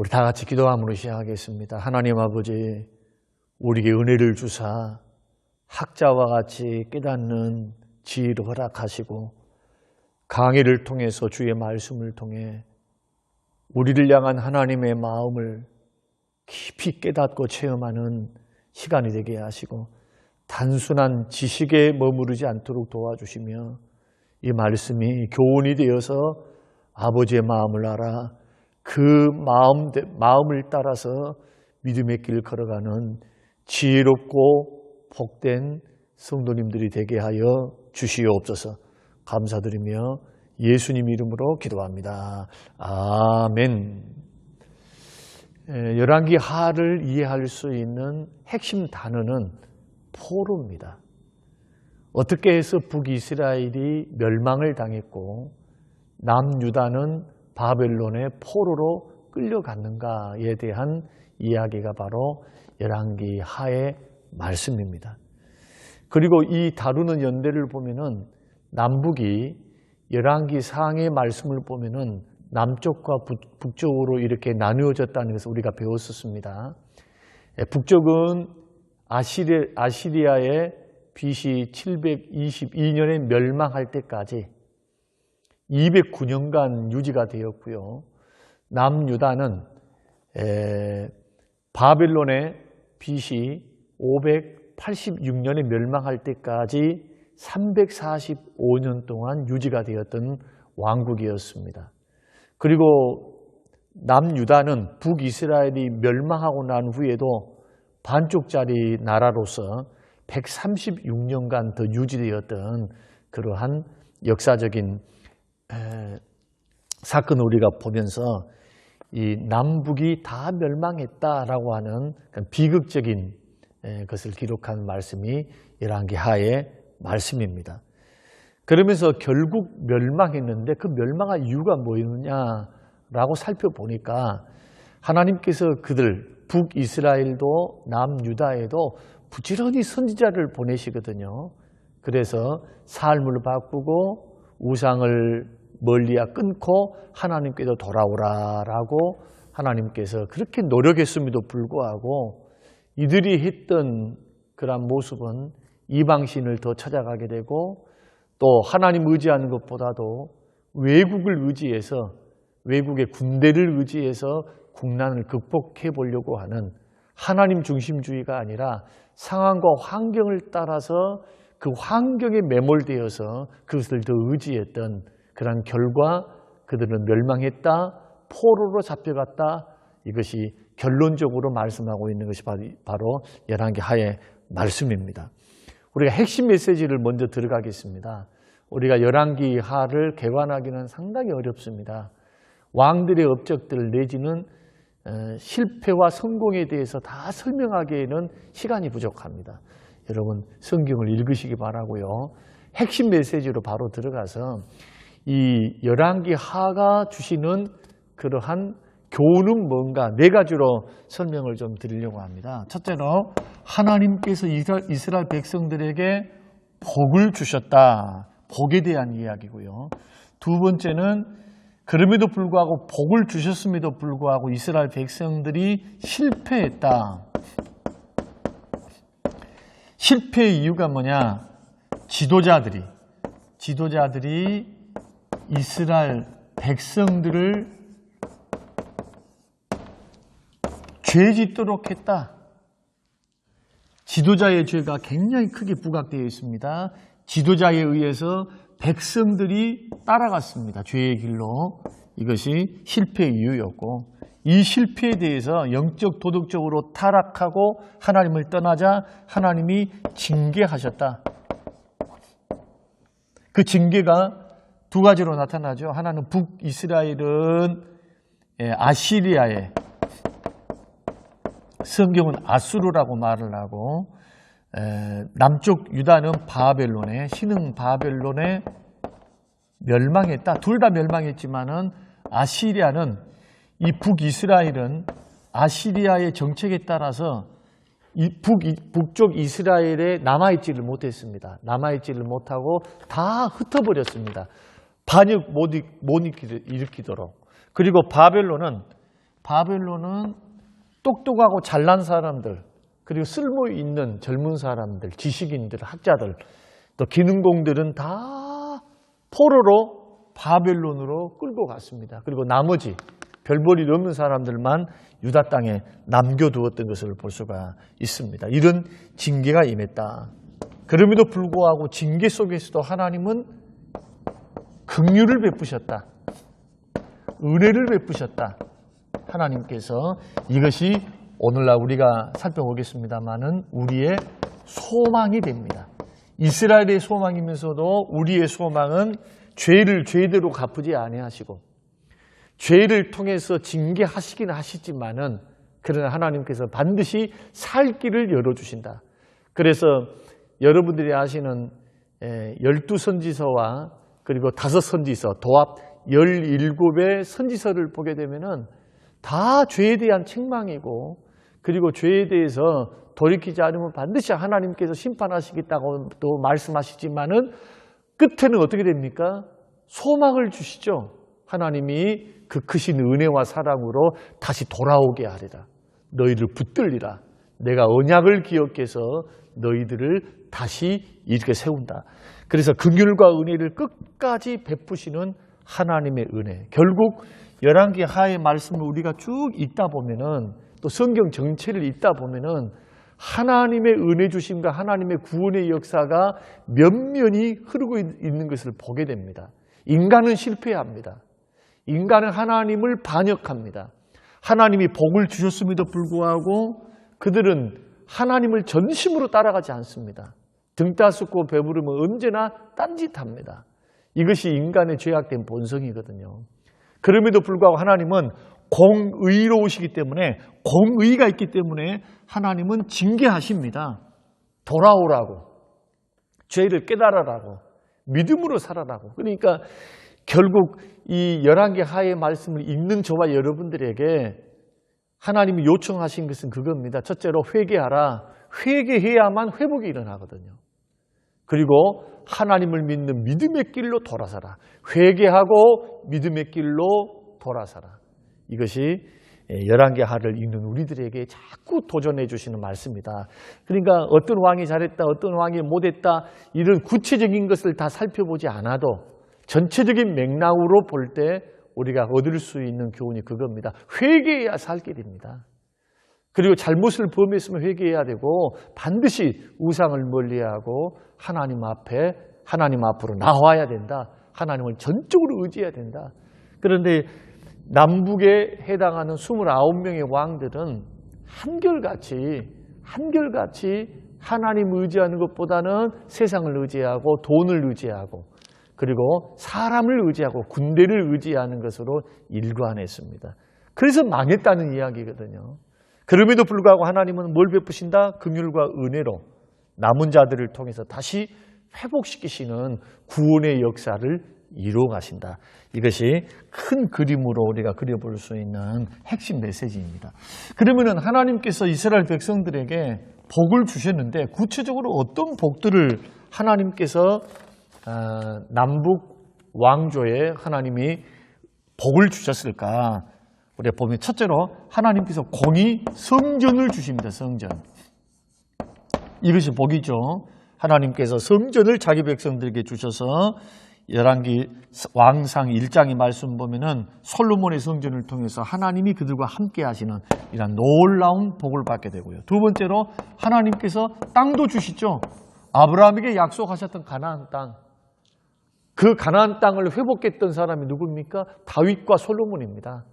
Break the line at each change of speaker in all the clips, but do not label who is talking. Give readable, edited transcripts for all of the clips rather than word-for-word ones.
우리 다 같이 기도함으로 시작하겠습니다. 하나님 아버지, 우리에게 은혜를 주사 학자와 같이 깨닫는 지혜를 허락하시고 강의를 통해서 주의 말씀을 통해 우리를 향한 하나님의 마음을 깊이 깨닫고 체험하는 시간이 되게 하시고 단순한 지식에 머무르지 않도록 도와주시며 이 말씀이 교훈이 되어서 아버지의 마음을 알아 그 마음을 따라서 믿음의 길을 걸어가는 지혜롭고 복된 성도님들이 되게 하여 주시옵소서. 감사드리며 예수님 이름으로 기도합니다. 아멘. 열왕기 하를 이해할 수 있는 핵심 단어는 포로입니다. 어떻게 해서 북이스라엘이 멸망을 당했고 남유다는 바벨론의 포로로 끌려갔는가에 대한 이야기가 바로 열왕기 하의 말씀입니다. 그리고 이 다루는 연대를 보면은 남북이 열왕기 상의 말씀을 보면은 남쪽과 북쪽으로 이렇게 나누어졌다는 것을 우리가 배웠었습니다. 북쪽은 아시리아의 BC 722년에 멸망할 때까지 209년간 유지가 되었고요. 남유다는 바벨론의 BC 586년에 멸망할 때까지 345년 동안 유지가 되었던 왕국이었습니다. 그리고 남유다는 북이스라엘이 멸망하고 난 후에도 반쪽짜리 나라로서 136년간 더 유지되었던 그러한 역사적인 사건을 우리가 보면서 이 남북이 다 멸망했다라고 하는 비극적인 것을 기록한 말씀이 열왕기 하의 말씀입니다. 그러면서 결국 멸망했는데 그 멸망한 이유가 뭐였느냐라고 살펴보니까 하나님께서 그들 북이스라엘도 남유다에도 부지런히 선지자를 보내시거든요. 그래서 삶을 바꾸고 우상을 멀리야 끊고 하나님께서 돌아오라라고 하나님께서 그렇게 노력했음에도 불구하고 이들이 했던 그런 모습은 이방신을 더 찾아가게 되고 또 하나님 의지하는 것보다도 외국을 의지해서 외국의 군대를 의지해서 국난을 극복해 보려고 하는 하나님 중심주의가 아니라 상황과 환경을 따라서 그 환경에 매몰되어서 그것을 더 의지했던 그런 결과 그들은 멸망했다, 포로로 잡혀갔다. 이것이 결론적으로 말씀하고 있는 것이 바로 열왕기 하의 말씀입니다. 우리가 핵심 메시지를 먼저 들어가겠습니다. 우리가 열왕기 하를 개관하기는 상당히 어렵습니다. 왕들의 업적들 내지는 실패와 성공에 대해서 다 설명하기에는 시간이 부족합니다. 여러분 성경을 읽으시기 바라고요. 핵심 메시지로 바로 들어가서 이 열왕기 하가 주시는 그러한 교훈은 뭔가 네 가지로 설명을 좀 드리려고 합니다. 첫째로 하나님께서 이스라엘 백성들에게 복을 주셨다. 복에 대한 이야기고요. 두 번째는 그럼에도 불구하고 복을 주셨음에도 불구하고 이스라엘 백성들이 실패했다. 실패의 이유가 뭐냐? 지도자들이 이스라엘 백성들을 죄 짓도록 했다. 지도자의 죄가 굉장히 크게 부각되어 있습니다. 지도자에 의해서 백성들이 따라갔습니다. 죄의 길로. 이것이 실패의 이유였고 이 실패에 대해서 영적 도덕적으로 타락하고 하나님을 떠나자 하나님이 징계하셨다. 그 징계가 두 가지로 나타나죠. 하나는 북이스라엘은 아시리아의 성경은 아수르라고 말을 하고 남쪽 유다는 바벨론의 신흥 바벨론에 멸망했다. 둘 다 멸망했지만은 아시리아는 이 북이스라엘은 아시리아의 정책에 따라서 북쪽 이스라엘에 남아있지를 못했습니다. 남아있지를 못하고 다 흩어버렸습니다. 반역 못 일으키도록. 그리고 바벨론은 바벨론은 똑똑하고 잘난 사람들, 그리고 쓸모 있는 젊은 사람들, 지식인들, 학자들, 또 기능공들은 다 포로로 바벨론으로 끌고 갔습니다. 그리고 나머지 별볼일 없는 사람들만 유다 땅에 남겨두었던 것을 볼 수가 있습니다. 이런 징계가 임했다. 그럼에도 불구하고 징계 속에서도 하나님은 긍휼을 베푸셨다. 은혜를 베푸셨다. 하나님께서 이것이 오늘날 우리가 살펴보겠습니다마는 우리의 소망이 됩니다. 이스라엘의 소망이면서도 우리의 소망은 죄를 죄대로 갚지 아니하시고 죄를 통해서 징계하시긴 하시지만은 그러나 하나님께서 반드시 살 길을 열어주신다. 그래서 여러분들이 아시는 12선지서와 그리고 5선지서 도합 17의 선지서를 보게 되면은 다 죄에 대한 책망이고 그리고 죄에 대해서 돌이키지 않으면 반드시 하나님께서 심판하시겠다고 또 말씀하시지만은 끝에는 어떻게 됩니까? 소망을 주시죠. 하나님이 그 크신 은혜와 사랑으로 다시 돌아오게 하리라. 너희를 붙들리라. 내가 언약을 기억해서 너희들을 다시 이렇게 세운다. 그래서 긍휼과 은혜를 끝까지 베푸시는 하나님의 은혜. 결국 열왕기 하의 말씀을 우리가 쭉 읽다 보면은 또 성경 전체를 읽다 보면은 하나님의 은혜 주심과 하나님의 구원의 역사가 면면이 흐르고 있는 것을 보게 됩니다. 인간은 실패합니다. 인간은 하나님을 반역합니다. 하나님이 복을 주셨음에도 불구하고 그들은 하나님을 전심으로 따라가지 않습니다. 등 따숩고 배부르면 언제나 딴짓합니다. 이것이 인간의 죄악된 본성이거든요. 그럼에도 불구하고 하나님은 공의로우시기 때문에 공의가 있기 때문에 하나님은 징계하십니다. 돌아오라고, 죄를 깨달으라고, 믿음으로 살아라고. 그러니까 결국 이 열왕기 하의 말씀을 읽는 저와 여러분들에게 하나님이 요청하신 것은 그겁니다. 첫째로 회개하라. 회개해야만 회복이 일어나거든요. 그리고 하나님을 믿는 믿음의 길로 돌아서라. 회개하고 믿음의 길로 돌아서라. 이것이 열왕기 하를 읽는 우리들에게 자꾸 도전해 주시는 말씀이다. 그러니까 어떤 왕이 잘했다, 어떤 왕이 못했다 이런 구체적인 것을 다 살펴보지 않아도 전체적인 맥락으로 볼 때 우리가 얻을 수 있는 교훈이 그겁니다. 회개해야 살 길입니다. 그리고 잘못을 범했으면 회개해야 되고 반드시 우상을 멀리하고 하나님 앞으로 나와야 된다. 하나님을 전적으로 의지해야 된다. 그런데 남북에 해당하는 29명의 왕들은 한결같이 하나님 의지하는 것보다는 세상을 의지하고 돈을 의지하고 그리고 사람을 의지하고 군대를 의지하는 것으로 일관했습니다. 그래서 망했다는 이야기거든요. 그럼에도 불구하고 하나님은 뭘 베푸신다? 긍휼과 은혜로 남은 자들을 통해서 다시 회복시키시는 구원의 역사를 이루어 가신다. 이것이 큰 그림으로 우리가 그려볼 수 있는 핵심 메시지입니다. 그러면은 하나님께서 이스라엘 백성들에게 복을 주셨는데 구체적으로 어떤 복들을 하나님께서 남북 왕조에 하나님이 복을 주셨을까? 우리가 보면 첫째로 하나님께서 공의 성전을 주십니다. 성전. 이것이 복이죠. 하나님께서 성전을 자기 백성들에게 주셔서 열왕기 왕상 1장의 말씀 보면은 솔로몬의 성전을 통해서 하나님이 그들과 함께 하시는 이런 놀라운 복을 받게 되고요. 두 번째로 하나님께서 땅도 주시죠. 아브라함에게 약속하셨던 가나안 땅. 그 가나안 땅을 회복했던 사람이 누굽니까? 다윗과 솔로몬입니다.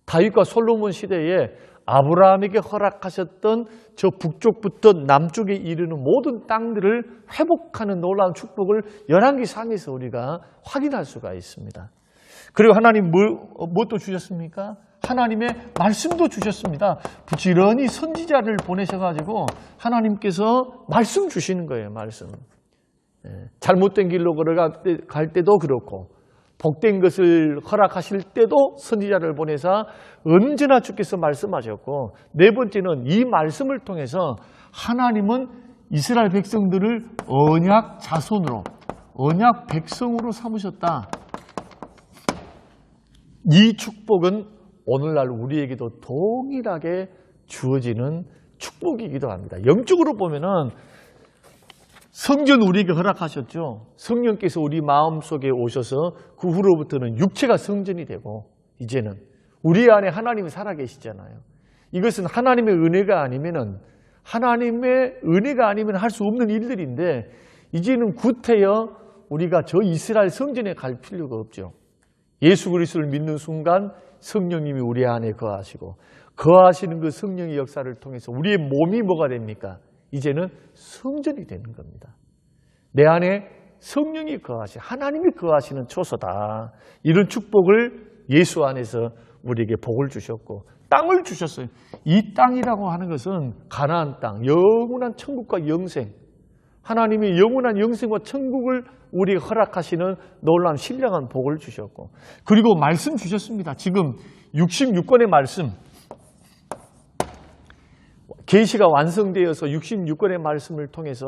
다윗과 솔로몬 시대에 아브라함에게 허락하셨던 저 북쪽부터 남쪽에 이르는 모든 땅들을 회복하는 놀라운 축복을 열왕기상에서 우리가 확인할 수가 있습니다. 그리고 하나님 무엇도 주셨습니까? 하나님의 말씀도 주셨습니다. 부지런히 선지자를 보내셔가지고 하나님께서 말씀 주시는 거예요. 말씀. 잘못된 길로 걸어갈 때도 그렇고 복된 것을 허락하실 때도 선지자를 보내서 언제나 주께서 말씀하셨고 네 번째는 이 말씀을 통해서 하나님은 이스라엘 백성들을 언약 자손으로 언약 백성으로 삼으셨다. 이 축복은 오늘날 우리에게도 동일하게 주어지는 축복이기도 합니다. 영적으로 보면은 성전 우리에게 허락하셨죠. 성령께서 우리 마음속에 오셔서 그 후로부터는 육체가 성전이 되고 이제는 우리 안에 하나님이 살아계시잖아요. 이것은 하나님의 은혜가 아니면은 할 수 없는 일들인데 이제는 구태여 우리가 저 이스라엘 성전에 갈 필요가 없죠. 예수 그리스도를 믿는 순간 성령님이 우리 안에 거하시고 거하시는 그 성령의 역사를 통해서 우리의 몸이 뭐가 됩니까? 이제는 성전이 되는 겁니다. 내 안에 성령이 하나님이 거하시는 초소다. 이런 축복을 예수 안에서 우리에게 복을 주셨고 땅을 주셨어요. 이 땅이라고 하는 것은 가나안 땅, 영원한 천국과 영생, 하나님이 영원한 영생과 천국을 우리에게 허락하시는 놀라운 신령한 복을 주셨고 그리고 말씀 주셨습니다. 지금 66권의 말씀, 계시가 완성되어서 66권의 말씀을 통해서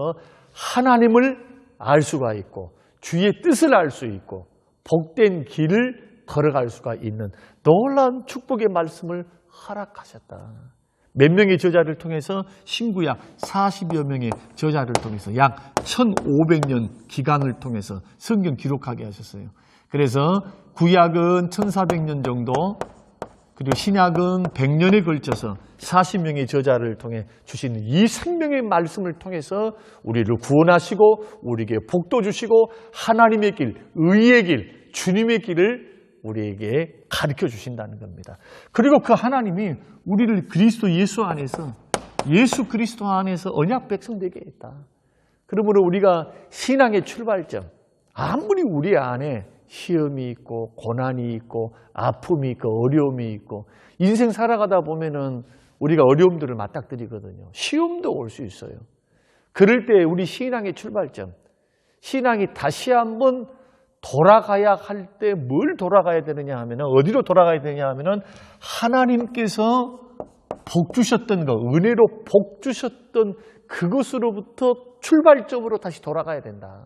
하나님을 알 수가 있고 주의 뜻을 알 수 있고 복된 길을 걸어갈 수가 있는 놀라운 축복의 말씀을 허락하셨다. 몇 명의 저자를 통해서 신구약 40여 명의 저자를 통해서 약 1500년 기간을 통해서 성경 기록하게 하셨어요. 그래서 구약은 1400년 정도, 그리고 신약은 100년에 걸쳐서 40명의 저자를 통해 주시는 이 생명의 말씀을 통해서 우리를 구원하시고 우리에게 복도 주시고 하나님의 길, 의의 길, 주님의 길을 우리에게 가르쳐 주신다는 겁니다. 그리고 그 하나님이 우리를 그리스도 예수 안에서, 예수 그리스도 안에서 언약 백성 되게 했다. 그러므로 우리가 신앙의 출발점, 아무리 우리 안에 시험이 있고 고난이 있고 아픔이 있고 어려움이 있고 인생 살아가다 보면은 우리가 어려움들을 맞닥뜨리거든요. 시험도 올 수 있어요. 그럴 때 우리 신앙의 출발점, 신앙이 다시 한번 돌아가야 할 때 뭘 돌아가야 되느냐 하면은 어디로 돌아가야 되느냐 하면은 하나님께서 복 주셨던 것, 은혜로 복 주셨던 그것으로부터 출발점으로 다시 돌아가야 된다.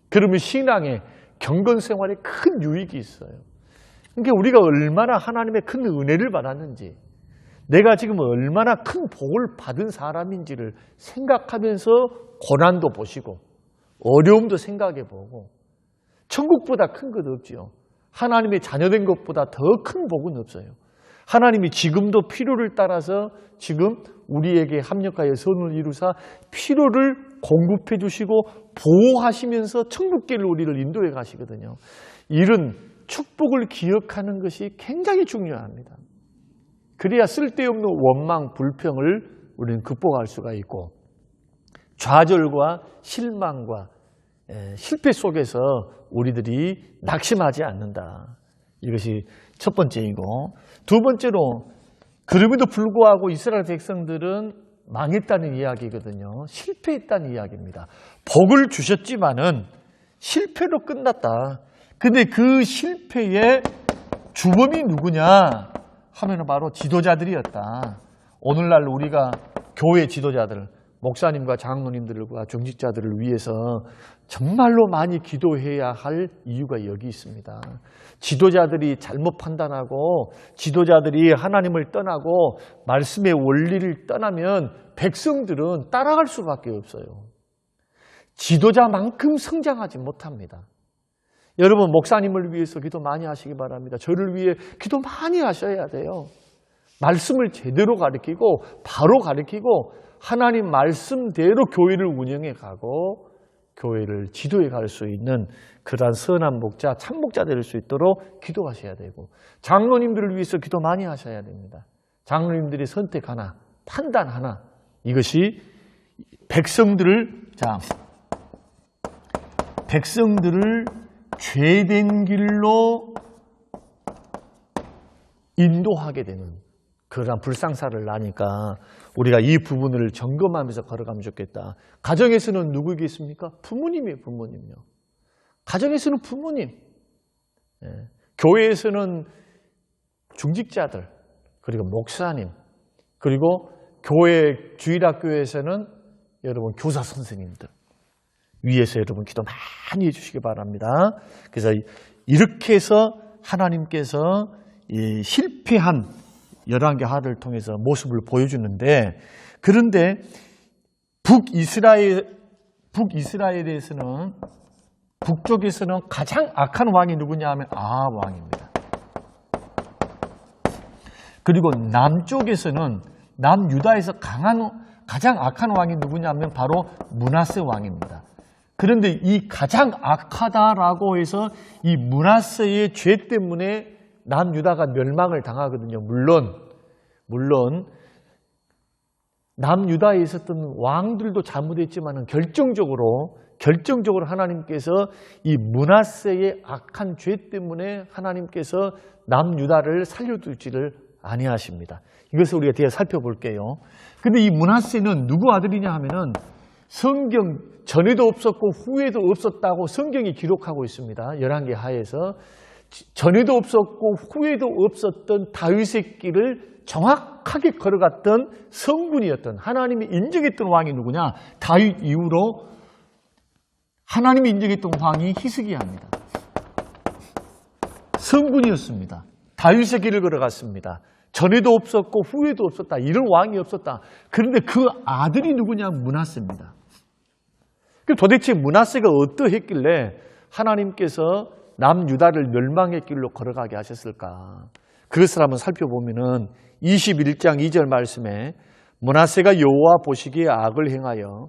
그러면 신앙에 경건 생활에 큰 유익이 있어요. 그러니까 우리가 얼마나 하나님의 큰 은혜를 받았는지, 내가 지금 얼마나 큰 복을 받은 사람인지를 생각하면서 고난도 보시고 어려움도 생각해 보고 천국보다 큰 것 없지요. 하나님의 자녀된 것보다 더 큰 복은 없어요. 하나님이 지금도 필요를 따라서 지금 우리에게 합력하여 선을 이루사 필요를 공급해 주시고 보호하시면서 천국길을 우리를 인도해 가시거든요. 이런 축복을 기억하는 것이 굉장히 중요합니다. 그래야 쓸데없는 원망, 불평을 우리는 극복할 수가 있고 좌절과 실망과 실패 속에서 우리들이 낙심하지 않는다. 이것이 첫 번째이고, 두 번째로 그럼에도 불구하고 이스라엘 백성들은 망했다는 이야기거든요. 실패했다는 이야기입니다. 복을 주셨지만은 실패로 끝났다. 근데 그 실패의 주범이 누구냐 하면 바로 지도자들이었다. 오늘날 우리가 교회 지도자들, 목사님과 장로님들과 중직자들을 위해서 정말로 많이 기도해야 할 이유가 여기 있습니다. 지도자들이 잘못 판단하고 지도자들이 하나님을 떠나고 말씀의 원리를 떠나면 백성들은 따라갈 수밖에 없어요. 지도자만큼 성장하지 못합니다. 여러분, 목사님을 위해서 기도 많이 하시기 바랍니다. 저를 위해 기도 많이 하셔야 돼요. 말씀을 제대로 가르치고 바로 가르치고 하나님 말씀대로 교회를 운영해 가고 교회를 지도해 갈 수 있는 그러한 선한 목자, 참목자 될 수 있도록 기도하셔야 되고 장로님들을 위해서 기도 많이 하셔야 됩니다. 장로님들이 선택 하나, 판단 하나, 이것이 백성들을 죄된 길로 인도하게 되는 그러한 불상사를 나니까 우리가 이 부분을 점검하면서 걸어가면 좋겠다. 가정에서는 누구겠습니까? 부모님이에요, 부모님요. 가정에서는 부모님. 교회에서는 중직자들, 그리고 목사님, 그리고 교회 주일학교에서는 여러분 교사 선생님들 위에서 여러분 기도 많이 해주시기 바랍니다. 그래서 이렇게 해서 하나님께서 이 실패한 열왕기 하를 통해서 모습을 보여주는데, 그런데 북이스라엘에서는, 북쪽에서는 가장 악한 왕이 누구냐 하면 아합 왕입니다. 그리고 남쪽에서는, 남유다에서 가장 악한 왕이 누구냐 하면 바로 므낫세 왕입니다. 그런데 이 가장 악하다라고 해서 이 므낫세의 죄 때문에 남유다가 멸망을 당하거든요. 물론 남유다에 있었던 왕들도 잘못했지만 결정적으로 하나님께서 이 므낫세의 악한 죄 때문에 하나님께서 남유다를 살려두지를 아니하십니다. 이것을 우리가 뒤에 살펴볼게요. 근데 이 므낫세는 누구 아들이냐 하면은 성경 전에도 없었고 후에도 없었다고 성경이 기록하고 있습니다. 열왕기 하에서 전에도 없었고 후에도 없었던 다윗의 길을 정확하게 걸어갔던 성군이었던, 하나님이 인정했던 왕이 누구냐? 다윗 이후로 하나님이 인정했던 왕이 히스기야입니다. 성군이었습니다. 다윗의 길을 걸어갔습니다. 전에도 없었고 후에도 없었다. 이런 왕이 없었다. 그런데 그 아들이 누구냐? 므낫세입니다. 그럼 도대체 므낫세가 어떠했길래 하나님께서 남유다를 멸망의 길로 걸어가게 하셨을까? 그것을 한번 살펴보면은 21장 2절 말씀에 므낫세가 여호와 보시기에 악을 행하여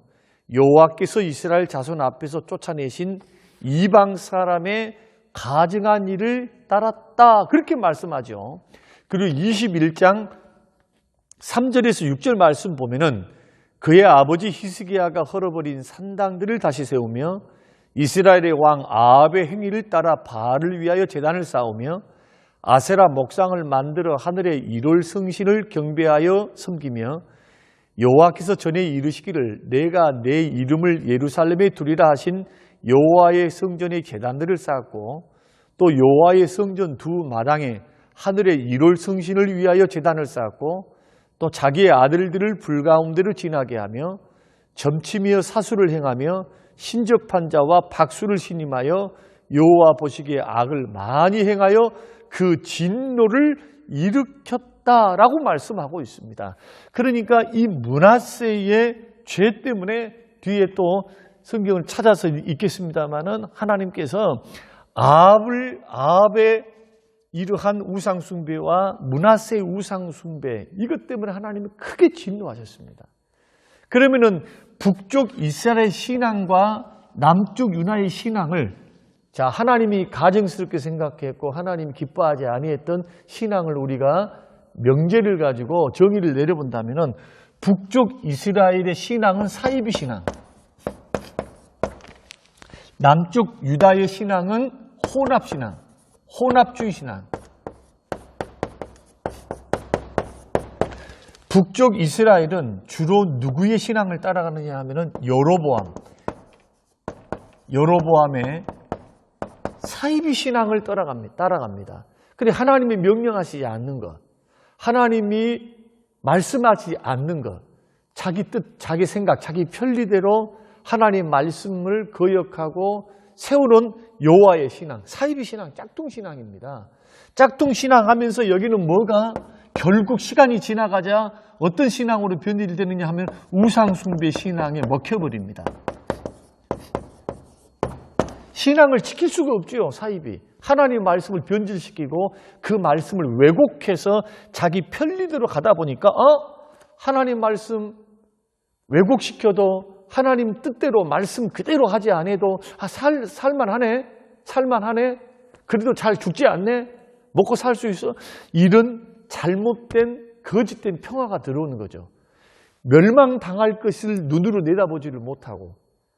여호와께서 이스라엘 자손 앞에서 쫓아내신 이방 사람의 가증한 일을 따랐다. 그렇게 말씀하죠. 그리고 21장 3절에서 6절 말씀 보면은 그의 아버지 히스기야가 헐어버린 산당들을 다시 세우며 이스라엘의 왕 아합의 행위를 따라 바알을 위하여 제단을 쌓으며 아세라 목상을 만들어 하늘의 일월 성신을 경배하여 섬기며 여호와께서 전에 이르시기를 내가 내 이름을 예루살렘에 두리라 하신 여호와의 성전의 계단들을 쌓았고 또 여호와의 성전 두 마당에 하늘의 일월 성신을 위하여 제단을 쌓았고 또 자기의 아들들을 불 가운데로 지나게 하며 점치며 사수를 행하며 신접한 자와 박수를 신임하여 여호와 보시기에 악을 많이 행하여 그 진노를 일으켰다라고 말씀하고 있습니다. 그러니까 이 므낫세의 죄 때문에 뒤에 또 성경을 찾아서 읽겠습니다마는 하나님께서 아합의 이러한 우상숭배와 므낫세의 우상숭배, 이것 때문에 하나님이 크게 진노하셨습니다. 그러면은 북쪽 이스라엘 신앙과 남쪽 유다의 신앙을, 자, 하나님이 가증스럽게 생각했고 하나님이 기뻐하지 아니했던 신앙을 우리가 명제를 가지고 정의를 내려본다면은 북쪽 이스라엘의 신앙은 사이비 신앙, 남쪽 유다의 신앙은 혼합 신앙, 혼합주의 신앙. 북쪽 이스라엘은 주로 누구의 신앙을 따라가느냐 하면은 여로보암의 사이비 신앙을 따라갑니다. 그런데 하나님이 명령하시지 않는 것, 하나님이 말씀하시지 않는 것, 자기 뜻, 자기 생각, 자기 편리대로 하나님 말씀을 거역하고 세우는 여호와의 신앙, 사이비 신앙, 짝퉁 신앙입니다. 짝퉁 신앙 하면서 여기는 뭐가 결국 시간이 지나가자 어떤 신앙으로 변질되느냐 하면 우상숭배 신앙에 먹혀버립니다. 신앙을 지킬 수가 없죠, 사이비. 하나님의 말씀을 변질시키고 그 말씀을 왜곡해서 자기 편리대로 가다 보니까 하나님 말씀 왜곡시켜도 하나님 뜻대로 말씀 그대로 하지 않아도 살만하네, 그래도 잘 죽지 않네, 먹고 살 수 있어, 이런 잘못된 거짓된 평화가 들어오는 거죠. 멸망당할 것을 눈으로 내다보지를 못하고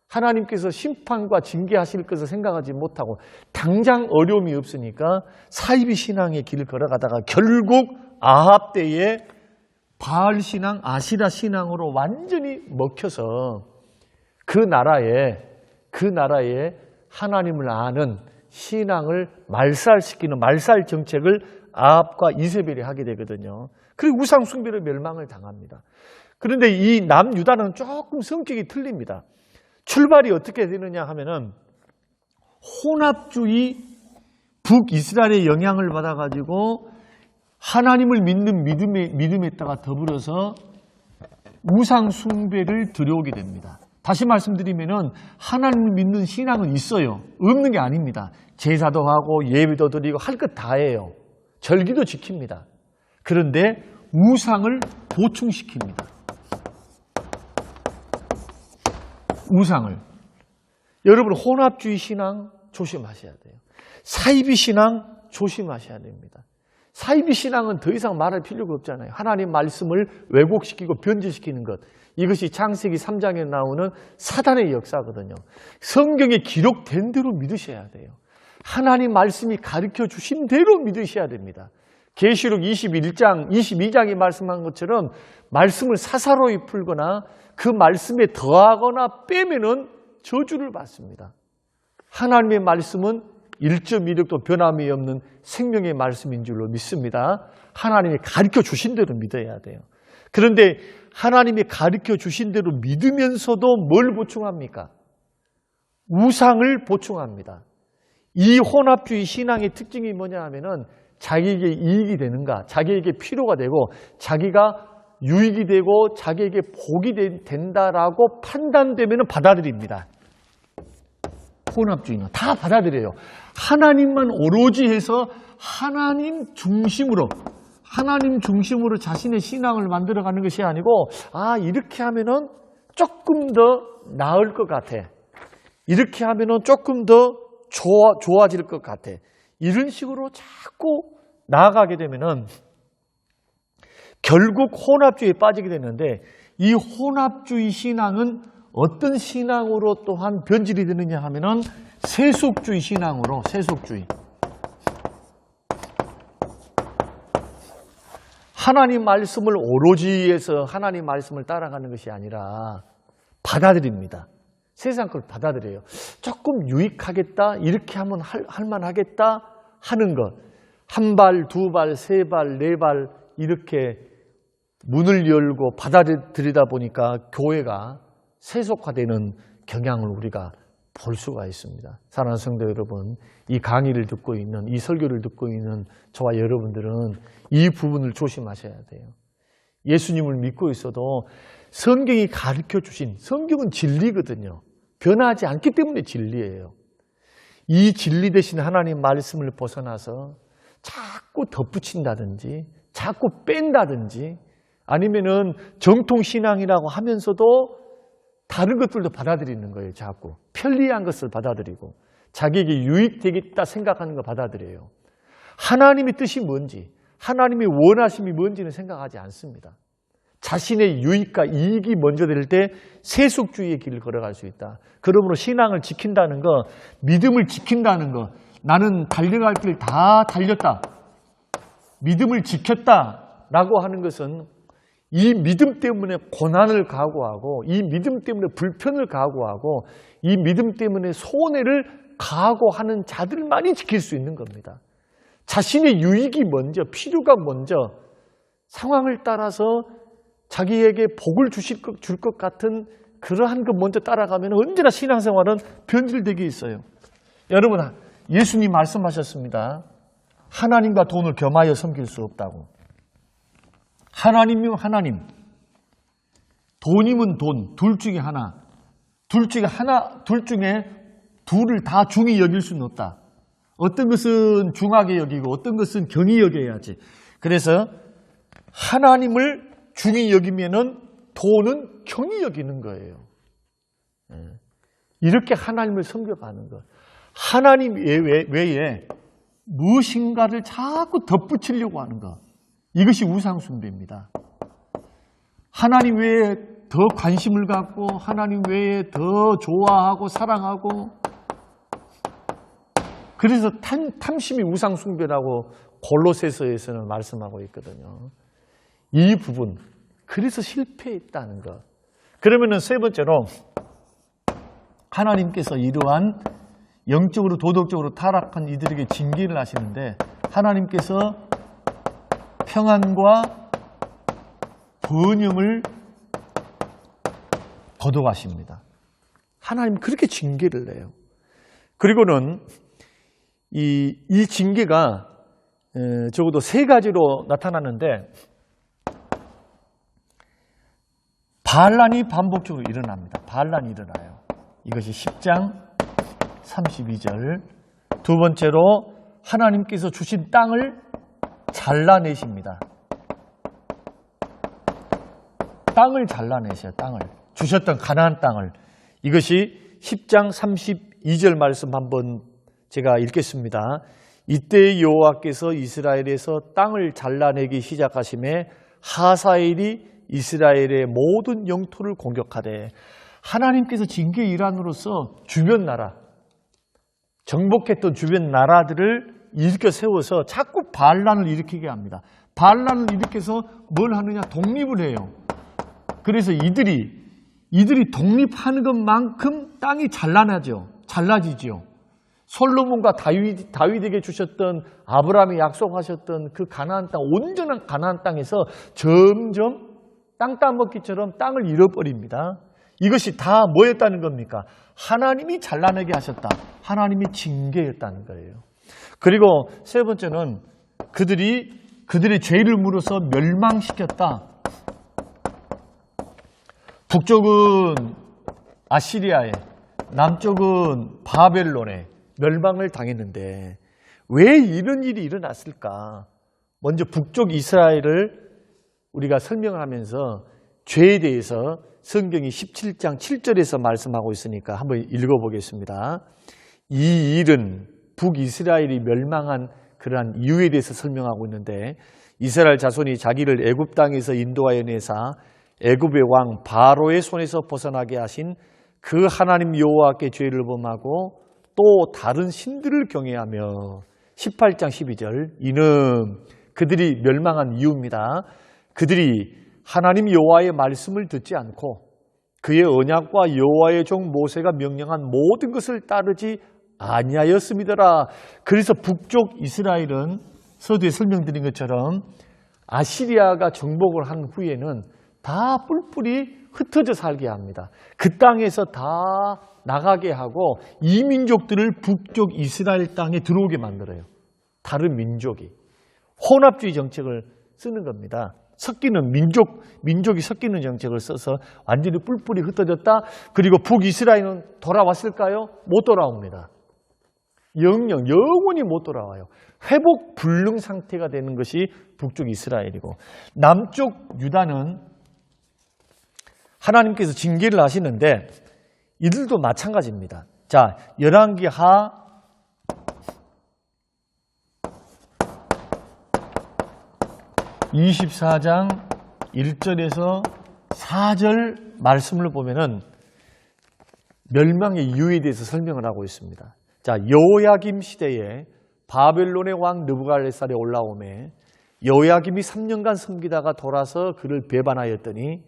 하나님께서 심판과 징계하실 것을 생각하지 못하고 당장 어려움이 없으니까 사이비 신앙의 길을 걸어가다가 결국 아합 때에 바알 신앙, 아시라 신앙으로 완전히 먹혀서 그 나라에 하나님을 아는 신앙을 말살시키는 말살 정책을 아합과 이세벨이 하게 되거든요. 그리고 우상 숭배로 멸망을 당합니다. 그런데 이 남유다는 조금 성격이 틀립니다. 출발이 어떻게 되느냐 하면은 혼합주의 북이스라엘의 영향을 받아가지고 하나님을 믿는 믿음에다가 더불어서 우상 숭배를 들여오게 됩니다. 다시 말씀드리면은 하나님을 믿는 신앙은 있어요. 없는 게 아닙니다. 제사도 하고 예배도 드리고 할 것 다 해요. 절기도 지킵니다. 그런데 우상을 보충시킵니다. 우상을. 여러분 혼합주의 신앙 조심하셔야 돼요. 사이비 신앙 조심하셔야 됩니다. 사이비 신앙은 더 이상 말할 필요가 없잖아요. 하나님 말씀을 왜곡시키고 변질시키는 것. 이것이 창세기 3장에 나오는 사단의 역사거든요. 성경에 기록된 대로 믿으셔야 돼요. 하나님 말씀이 가르쳐 주신 대로 믿으셔야 됩니다. 계시록 21장, 22장이 말씀한 것처럼 말씀을 사사로이 풀거나 그 말씀에 더하거나 빼면은 저주를 받습니다. 하나님의 말씀은 1.1획도 변함이 없는 생명의 말씀인 줄로 믿습니다. 하나님이 가르쳐 주신 대로 믿어야 돼요. 그런데 하나님이 가르쳐 주신 대로 믿으면서도 뭘 보충합니까? 우상을 보충합니다. 이 혼합주의 신앙의 특징이 뭐냐 하면은 자기에게 이익이 되는가, 자기에게 필요가 되고 자기가 유익이 되고 자기에게 복이 된다라고 판단되면 받아들입니다. 혼합주의는 다 받아들여요. 하나님만 오로지 해서 하나님 중심으로 자신의 신앙을 만들어가는 것이 아니고 이렇게 하면은 조금 더 나을 것 같아. 이렇게 하면은 조금 더 좋아질 것 같아. 이런 식으로 자꾸 나아가게 되면은 결국 혼합주의에 빠지게 되는데 이 혼합주의 신앙은 어떤 신앙으로 또한 변질이 되느냐 하면은 세속주의 신앙으로 세속주의. 하나님 말씀을 오로지 해서 하나님 말씀을 따라가는 것이 아니라 받아들입니다. 세상 걸 받아들여요. 조금 유익하겠다, 이렇게 하면 할만하겠다 하는 것. 한 발, 두 발, 세 발, 네 발 이렇게 문을 열고 받아들이다 보니까 교회가 세속화되는 경향을 우리가 볼 수가 있습니다. 사랑하는 성도 여러분, 이 강의를 듣고 있는, 이 설교를 듣고 있는 저와 여러분들은 이 부분을 조심하셔야 돼요. 예수님을 믿고 있어도 성경이 가르쳐 주신, 성경은 진리거든요. 변하지 않기 때문에 진리예요. 이 진리 대신 하나님 말씀을 벗어나서 자꾸 덧붙인다든지 자꾸 뺀다든지 아니면은 정통신앙이라고 하면서도 다른 것들도 받아들이는 거예요. 자꾸 편리한 것을 받아들이고 자기에게 유익되겠다 생각하는 거 받아들여요. 하나님의 뜻이 뭔지, 하나님의 원하심이 뭔지는 생각하지 않습니다. 자신의 유익과 이익이 먼저 될 때 세속주의의 길을 걸어갈 수 있다. 그러므로 신앙을 지킨다는 거, 믿음을 지킨다는 거, 나는 달려갈 길 다 달렸다, 믿음을 지켰다라고 하는 것은 이 믿음 때문에 고난을 각오하고 이 믿음 때문에 불편을 각오하고 이 믿음 때문에 손해를 각오하는 자들만이 지킬 수 있는 겁니다. 자신의 유익이 먼저, 필요가 먼저, 상황을 따라서 자기에게 복을 줄 것 같은 그러한 것 먼저 따라가면 언제나 신앙생활은 변질되게 있어요. 여러분, 예수님 말씀하셨습니다. 하나님과 돈을 겸하여 섬길 수 없다고. 하나님이면 하나님, 돈이면 돈, 둘 중에 하나. 둘 중에 둘을 다 중히 여길 수는 없다. 어떤 것은 중하게 여기고 어떤 것은 경히 여겨야지. 그래서 하나님을 중히 여기면은 돈은 경히 여기는 거예요. 이렇게 하나님을 섬겨가는 것. 하나님 외에 무엇인가를 자꾸 덧붙이려고 하는 것. 이것이 우상숭배입니다. 하나님 외에 더 관심을 갖고 하나님 외에 더 좋아하고 사랑하고, 그래서 탐심이 우상숭배라고 골로새서에서는 말씀하고 있거든요. 이 부분, 그래서 실패했다는 것. 그러면은 세 번째로 하나님께서 이러한 영적으로 도덕적으로 타락한 이들에게 징계를 하시는데 하나님께서 평안과 번영을 거둬가십니다. 하나님 그렇게 징계를 내요. 그리고는 이 징계가 적어도 세 가지로 나타나는데 반란이 반복적으로 일어납니다. 반란이 일어나요. 이것이 10장 32절. 두 번째로 하나님께서 주신 땅을 잘라내십니다. 땅을 잘라내셔요. 땅을. 주셨던 가나안 땅을. 이것이 10장 32절 말씀 한번 제가 읽겠습니다. 이때 여호와께서 이스라엘에서 땅을 잘라내기 시작하심에 하사엘이 이스라엘의 모든 영토를 공격하되, 하나님께서 징계 일환으로서 주변 나라, 정복했던 주변 나라들을 일으켜 세워서 자꾸 반란을 일으키게 합니다. 반란을 일으켜서 뭘 하느냐? 독립을 해요. 그래서 이들이 독립하는 것만큼 땅이 잘라지죠. 솔로몬과 다윗에게 주셨던, 아브라함이 약속하셨던 그 가나안 땅, 온전한 가나안 땅에서 점점 땅 따먹기처럼 땅을 잃어버립니다. 이것이 다 뭐였다는 겁니까? 하나님이 잘라내게 하셨다. 하나님이 징계였다는 거예요. 그리고 세 번째는 그들의 죄를 물어서 멸망시켰다. 북쪽은 아시리아에, 남쪽은 바벨론에 멸망을 당했는데 왜 이런 일이 일어났을까? 먼저 북쪽 이스라엘을 우리가 설명을 하면서 죄에 대해서 성경이 17장 7절에서 말씀하고 있으니까 한번 읽어보겠습니다. 이 일은 북이스라엘이 멸망한 그러한 이유에 대해서 설명하고 있는데, 이스라엘 자손이 자기를 애굽 땅에서 인도하여 내사 애굽의 왕 바로의 손에서 벗어나게 하신 그 하나님 여호와께 죄를 범하고 또 다른 신들을 경외하며, 18장 12절, 이는 그들이 멸망한 이유입니다. 그들이 하나님 여호와의 말씀을 듣지 않고 그의 언약과 여호와의 종 모세가 명령한 모든 것을 따르지 아니하였음이더라. 그래서 북쪽 이스라엘은 서두에 설명드린 것처럼 아시리아가 정복을 한 후에는 다 뿔뿔이 흩어져 살게 합니다. 그 땅에서 다 나가게 하고 이 민족들을 북쪽 이스라엘 땅에 들어오게 만들어요. 다른 민족이. 혼합주의 정책을 쓰는 겁니다. 섞이는 민족이 섞이는 정책을 써서 완전히 뿔뿔이 흩어졌다. 그리고 북이스라엘은 돌아왔을까요? 못 돌아옵니다. 영원히 못 돌아와요. 회복 불능 상태가 되는 것이 북쪽 이스라엘이고, 남쪽 유다는 하나님께서 징계를 하시는데 이들도 마찬가지입니다. 자, 열왕기하 24장 1절에서 4절 말씀을 보면은 멸망의 이유에 대해서 설명을 하고 있습니다. 자, 여호야김 시대에 바벨론의 왕 느부갓네살이 올라오매 여호야김이 3년간 섬기다가 돌아서 그를 배반하였더니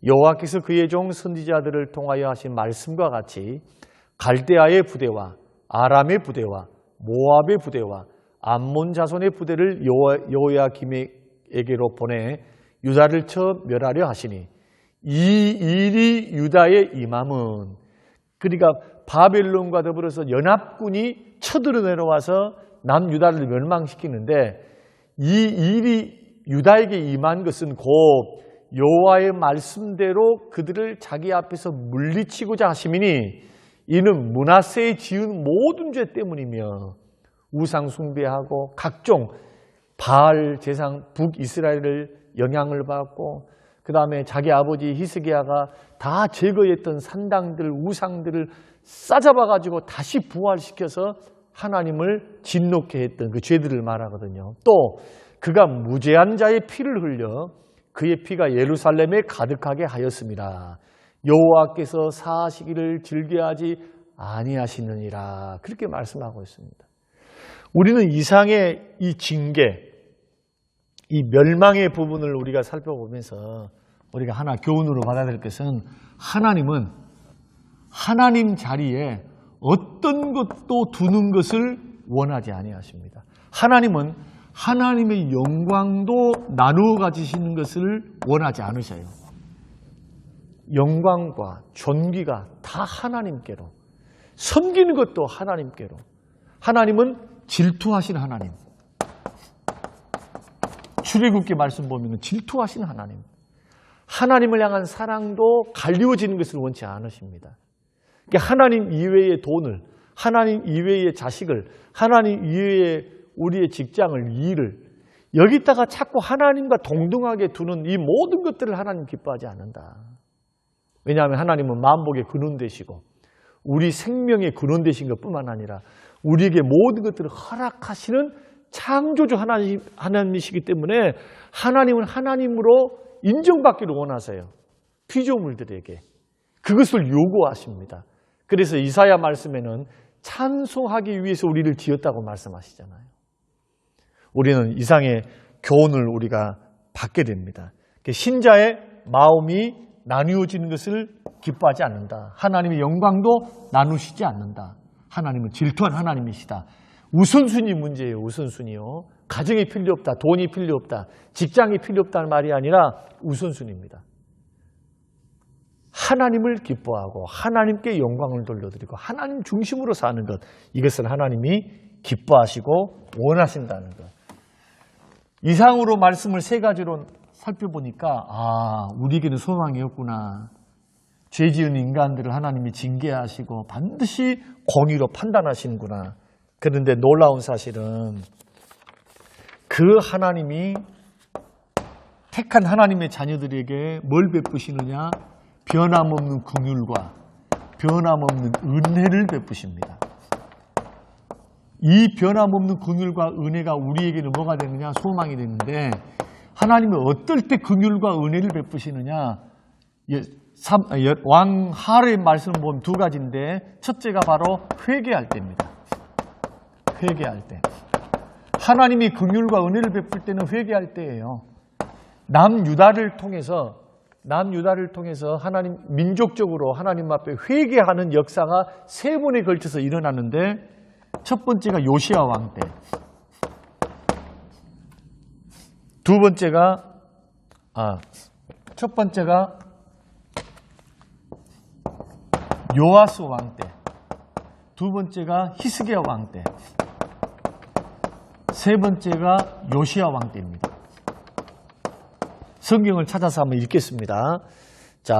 여호와께서 그의 종 선지자들을 통하여 하신 말씀과 같이 갈대아의 부대와 아람의 부대와 모압의 부대와 암몬 자손의 부대를 여호야김에게로 보내 유다를 쳐 멸하려 하시니, 이 일이 유다의 임함은, 그러니까 바벨론과 더불어서 연합군이 쳐들어 내려와서 남유다를 멸망시키는데, 이 일이 유다에게 임한 것은 곧 여호와의 말씀대로 그들을 자기 앞에서 물리치고자 하심이니, 이는 므낫세의 지은 모든 죄 때문이며 우상 숭배하고 각종 바알 제상 북이스라엘을 영향을 받고, 그 다음에 자기 아버지 히스기야가 다 제거했던 산당들, 우상들을 싸잡아가지고 다시 부활시켜서 하나님을 진노케 했던 그 죄들을 말하거든요. 또 그가 무죄한 자의 피를 흘려 그의 피가 예루살렘에 가득하게 하였습니다. 여호와께서 사하시기를 즐겨하지 아니하시느니라. 그렇게 말씀하고 있습니다. 우리는 이상의 이 징계, 이 멸망의 부분을 우리가 살펴보면서 우리가 하나 교훈으로 받아야 될 것은, 하나님은 하나님 자리에 어떤 것도 두는 것을 원하지 아니하십니다. 하나님은 하나님의 영광도 나누어 가지시는 것을 원하지 않으셔요. 영광과 존귀가 다 하나님께로, 섬기는 것도 하나님께로. 하나님은 질투하신 하나님. 출애굽기 말씀 보면 질투하시는 하나님. 하나님을 향한 사랑도 갈리워지는 것을 원치 않으십니다. 그러니까 하나님 이외의 돈을, 하나님 이외의 자식을, 하나님 이외의 우리의 직장을, 일을 여기다가 자꾸 하나님과 동등하게 두는 이 모든 것들을 하나님 기뻐하지 않는다. 왜냐하면 하나님은 만복의 근원 되시고 우리 생명의 근원 되신 것뿐만 아니라 우리에게 모든 것들을 허락하시는 창조주 하나님이시기 때문에 하나님은 하나님으로 인정받기를 원하세요. 피조물들에게. 그것을 요구하십니다. 그래서 이사야 말씀에는 찬송하기 위해서 우리를 지었다고 말씀하시잖아요. 우리는 이상의 교훈을 우리가 받게 됩니다. 신자의 마음이 나누어지는 것을 기뻐하지 않는다. 하나님의 영광도 나누시지 않는다. 하나님은 질투한 하나님이시다. 우선순위 문제예요. 우선순위요. 가정이 필요 없다. 돈이 필요 없다. 직장이 필요 없다는 말이 아니라 우선순위입니다. 하나님을 기뻐하고 하나님께 영광을 돌려드리고 하나님 중심으로 사는 것, 이것을 하나님이 기뻐하시고 원하신다는 것. 이상으로 말씀을 세 가지로 살펴보니까 우리에게는 소망이 없구나. 죄 지은 인간들을 하나님이 징계하시고 반드시 공의로 판단하시는구나. 그런데 놀라운 사실은 그 하나님이 택한 하나님의 자녀들에게 뭘 베푸시느냐? 변함없는 긍휼과 변함없는 은혜를 베푸십니다. 이 변함없는 긍휼과 은혜가 우리에게는 뭐가 되느냐? 소망이 되는데 하나님은 어떨 때 긍휼과 은혜를 베푸시느냐? 왕 하루의 말씀을 보면 두 가지인데 첫째가 바로 회개할 때입니다. 회개할 때. 하나님이 긍휼과 은혜를 베풀 때는 회개할 때예요. 남유다를 통해서 하나님 민족적으로 하나님 앞에 회개하는 역사가 세 번에 걸쳐서 일어나는데 첫 번째가 요시야 왕 때, 첫 번째가 요아스 왕 때, 두 번째가 히스기야 왕 때, 세 번째가 요시야 왕 때입니다. 성경을 찾아서 한번 읽겠습니다. 자,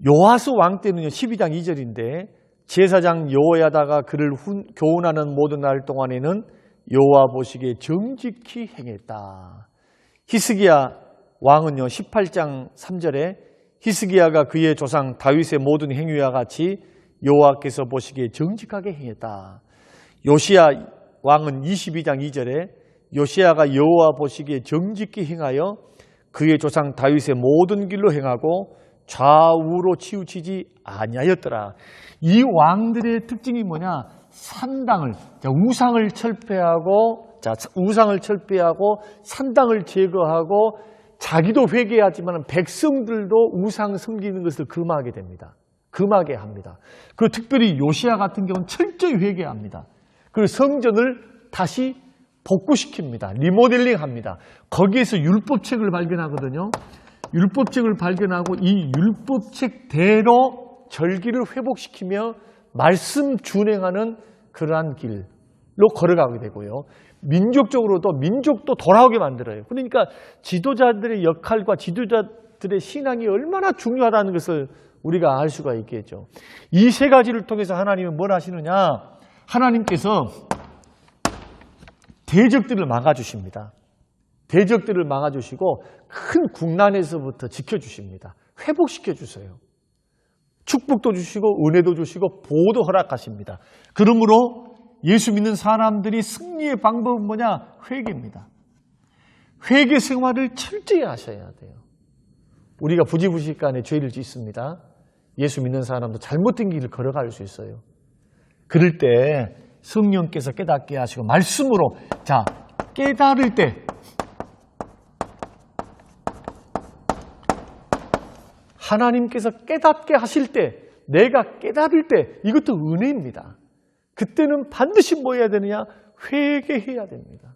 요아스 왕 때는요, 12장 2절인데 제사장 여호야다가 그를 교훈하는 모든 날 동안에는 여호와 보시기에 정직히 행했다. 히스기야 왕은요, 18장 3절에 히스기야가 그의 조상 다윗의 모든 행위와 같이 여호와께서 보시기에 정직하게 행했다. 요시야 왕은 22장 2절에 요시야가 여호와 보시기에 정직히 행하여 그의 조상 다윗의 모든 길로 행하고 좌우로 치우치지 아니하였더라. 이 왕들의 특징이 뭐냐? 산당을, 우상을 철폐하고 산당을 제거하고 자기도 회개하지만 백성들도 우상 섬기는 것을 금하게 됩니다. 금하게 합니다. 그리고 특별히 요시야 같은 경우는 철저히 회개합니다. 그리고 성전을 다시 복구시킵니다. 리모델링합니다. 거기에서 율법책을 발견하거든요. 율법책을 발견하고 이 율법책대로 절기를 회복시키며 말씀 준행하는 그러한 길로 걸어가게 되고요. 민족도 돌아오게 만들어요. 그러니까 지도자들의 역할과 지도자들의 신앙이 얼마나 중요하다는 것을 우리가 알 수가 있겠죠. 이 세 가지를 통해서 하나님은 뭘 하시느냐? 하나님께서 대적들을 막아주십니다. 대적들을 막아주시고 큰 국난에서부터 지켜주십니다. 회복시켜주세요. 축복도 주시고 은혜도 주시고 보호도 허락하십니다. 그러므로 예수 믿는 사람들이 승리의 방법은 뭐냐? 회개입니다. 회개 생활을 철저히 하셔야 돼요. 우리가 부지부식간에 죄를 짓습니다. 예수 믿는 사람도 잘못된 길을 걸어갈 수 있어요. 그럴 때 성령께서 깨닫게 하시고 말씀으로 깨달을 때 하나님께서 깨닫게 하실 때 내가 깨달을 때 이것도 은혜입니다. 그때는 반드시 뭐 해야 되느냐? 회개해야 됩니다.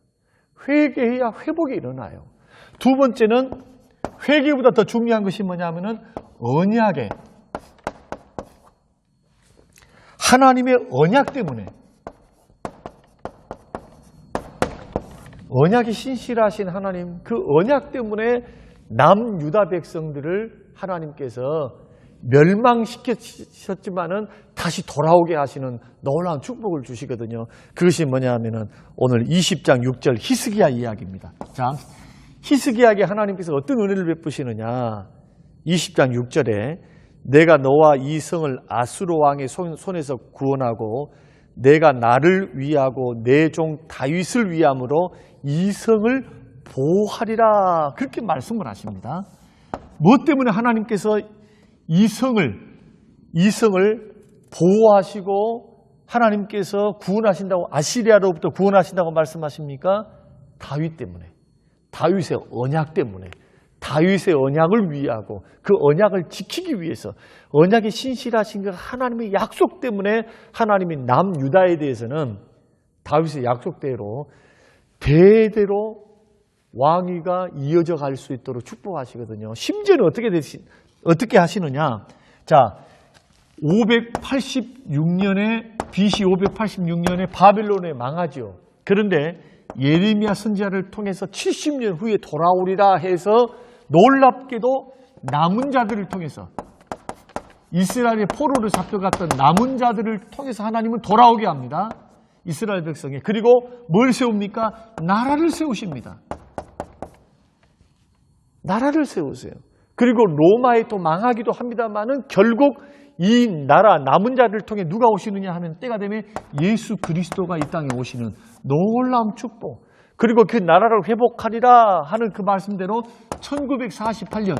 회개해야 회복이 일어나요. 두 번째는 회개보다 더 중요한 것이 뭐냐면은 언약에 하나님의 언약 때문에 언약이 신실하신 하나님, 그 언약 때문에 남유다 백성들을 하나님께서 멸망시켰지만은 다시 돌아오게 하시는 놀라운 축복을 주시거든요. 그것이 뭐냐 하면은 오늘 20장 6절 히스기야 이야기입니다. 자, 히스기야에게 하나님께서 어떤 은혜를 베푸시느냐. 20장 6절에 내가 너와 이 성을 아수르 왕의 손에서 구원하고 내가 나를 위하고 내 종 다윗을 위함으로 이 성을 보호하리라. 그렇게 말씀을 하십니다. 무엇 때문에 하나님께서 이 성을 보호하시고 하나님께서 구원하신다고, 아시리아로부터 구원하신다고 말씀하십니까? 다윗 때문에, 다윗의 언약 때문에, 다윗의 언약을 위하고 그 언약을 지키기 위해서, 언약이 신실하신 그 하나님의 약속 때문에 하나님이 남유다에 대해서는 다윗의 약속대로 대대로 왕위가 이어져 갈 수 있도록 축복하시거든요. 심지어는 어떻게 하시느냐. 자, 586년에 BC 586년에 바벨론에 망하죠. 그런데 예레미야 선지자를 통해서 70년 후에 돌아오리라 해서 놀랍게도 남은 자들을 통해서, 이스라엘의 포로로 잡혀갔던 남은 자들을 통해서 하나님은 돌아오게 합니다. 이스라엘 백성에. 그리고 뭘 세웁니까? 나라를 세우십니다. 나라를 세우세요. 그리고 로마에 또 망하기도 합니다만은 결국 이 나라 남은 자를 통해 누가 오시느냐 하면 때가 되면 예수 그리스도가 이 땅에 오시는 놀라운 축복. 그리고 그 나라를 회복하리라 하는 그 말씀대로 1948년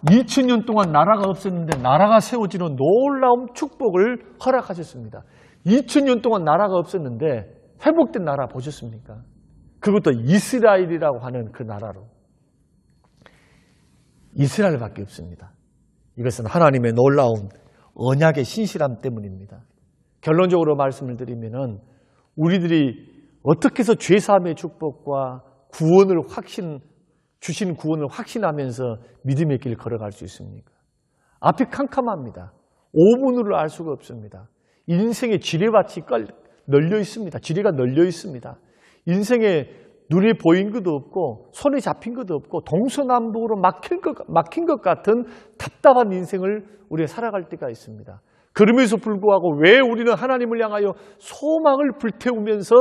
2000년 동안 나라가 없었는데 나라가 세워지는 놀라운 축복을 허락하셨습니다. 2000년 동안 나라가 없었는데 회복된 나라 보셨습니까? 그것도 이스라엘이라고 하는 그 나라로. 이스라엘밖에 없습니다. 이것은 하나님의 놀라운 언약의 신실함 때문입니다. 결론적으로 말씀을 드리면은 우리들이 어떻게 해서 죄사함의 축복과 구원을 주신 구원을 확신하면서 믿음의 길 걸어갈 수 있습니까? 앞이 캄캄합니다. 5분으로 알 수가 없습니다. 인생의 지뢰밭이 널려 있습니다. 지뢰가 널려 있습니다. 인생에 눈에 보인 것도 없고 손에 잡힌 것도 없고 동서남북으로 막힌 것 같은 답답한 인생을 우리가 살아갈 때가 있습니다. 그럼에도 불구하고 왜 우리는 하나님을 향하여 소망을 불태우면서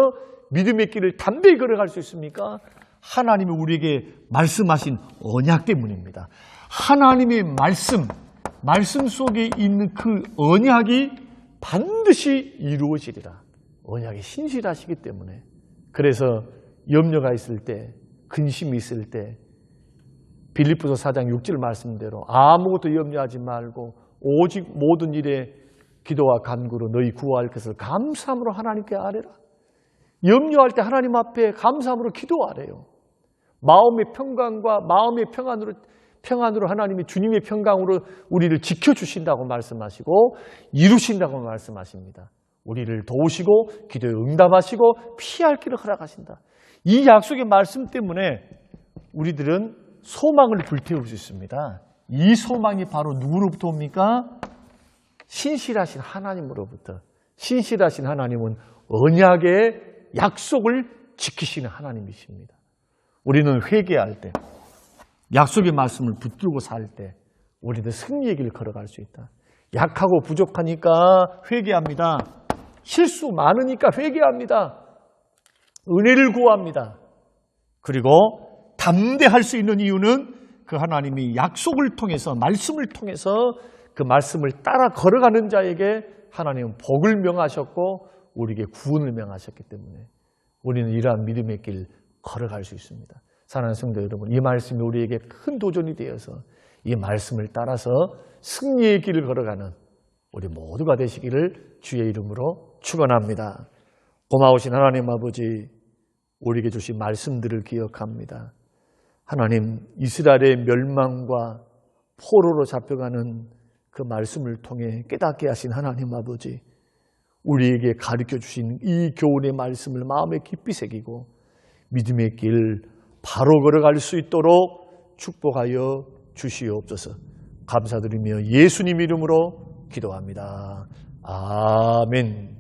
믿음의 길을 담대히 걸어갈 수 있습니까? 하나님이 우리에게 말씀하신 언약 때문입니다. 하나님의 말씀 속에 있는 그 언약이 반드시 이루어지리라. 언약이 신실하시기 때문에. 그래서 염려가 있을 때, 근심이 있을 때 빌립보서 4장 6절 말씀대로 아무것도 염려하지 말고 오직 모든 일에 기도와 간구로 너희 구할 것을 감사함으로 하나님께 아뢰라. 염려할 때 하나님 앞에 감사함으로 기도하래요. 마음의 평강과 마음의 평안으로 하나님이 주님의 평강으로 우리를 지켜주신다고 말씀하시고 이루신다고 말씀하십니다. 우리를 도우시고 기도에 응답하시고 피할 길을 허락하신다. 이 약속의 말씀 때문에 우리들은 소망을 불태울 수 있습니다. 이 소망이 바로 누구로부터 옵니까? 신실하신 하나님으로부터. 신실하신 하나님은 언약의 약속을 지키시는 하나님이십니다. 우리는 회개할 때, 약속의 말씀을 붙들고 살 때 우리는 승리의 길을 걸어갈 수 있다. 약하고 부족하니까 회개합니다. 실수 많으니까 회개합니다. 은혜를 구합니다. 그리고 담대할 수 있는 이유는 그 하나님이 약속을 통해서, 말씀을 통해서 그 말씀을 따라 걸어가는 자에게 하나님은 복을 명하셨고 우리에게 구원을 명하셨기 때문에 우리는 이러한 믿음의 길 걸어갈 수 있습니다. 사랑하는 성도 여러분, 이 말씀이 우리에게 큰 도전이 되어서 이 말씀을 따라서 승리의 길을 걸어가는 우리 모두가 되시기를 주의 이름으로 축원합니다. 고마우신 하나님 아버지, 우리에게 주신 말씀들을 기억합니다. 하나님, 이스라엘의 멸망과 포로로 잡혀가는 그 말씀을 통해 깨닫게 하신 하나님 아버지, 우리에게 가르쳐 주신 이 교훈의 말씀을 마음에 깊이 새기고 믿음의 길 바로 걸어갈 수 있도록 축복하여 주시옵소서. 감사드리며 예수님 이름으로 기도합니다. 아멘.